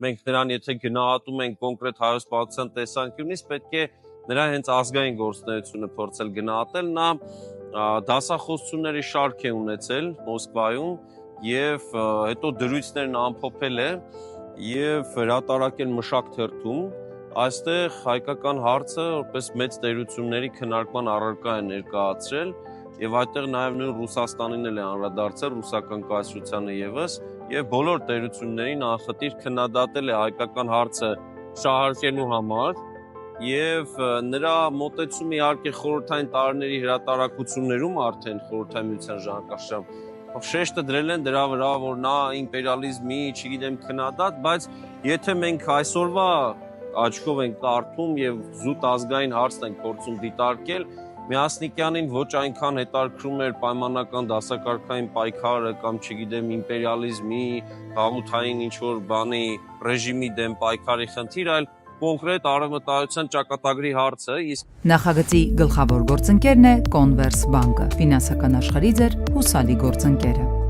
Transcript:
մենք նրան եթե գնահատում ենք կոնկրետ հայոց պատմության տեսանկյունից, պետք է նրա հենց ազգային գործունեությունը փորձել գնահատել, նա դասախոսությունների շարք է ունեցել Մոսկվայում եւ հետո դրույթներն ամփոփել է եւ հրատարակել Մշակ թերթում, այստեղ հայկական հարցը որպես մեծ տերությունների քննարկման առարկա է ներկայացրել եւ այդտեղ նաեւ նույն Ռուսաստանին էլ է անդրադարձել ռուսական կայսրությանը եւս եւ բոլոր տերություններին անխտիր քննադատել է հայկական հարցը շահարկելու համար եւ նրա մոտեցումը իհարկե խորհրդային տարիների հրատարակություններում արդեն խորհրդային միության ժամանակաշրջանում շեշտը դրել են դրա վրա, որ նա իմպերիալիզմի, չգիտեմ, քննադատ, բայց եթե մենք այսօրվա աչքով ենք կարդում եւ զուտ ազգային հարցն ենք փորձում դիտարկել, Միասնիկյանին ոչ այնքան հետաքրքրում էր պայմանական դասակարգային պայքարը կամ չգիտեմ իմպերիալիզմի, գաղութային ինչ-որ բանի ռեժիմի դեմ պայքարի խնդիր, այլ կոնկրետ արևմտահայության ճակատագրի հարցը, իսկ Նախագծի գլխավոր գործընկերն է Converse բանկը, ֆինանսական աշխարհի ձեր հուսալի գործընկերը։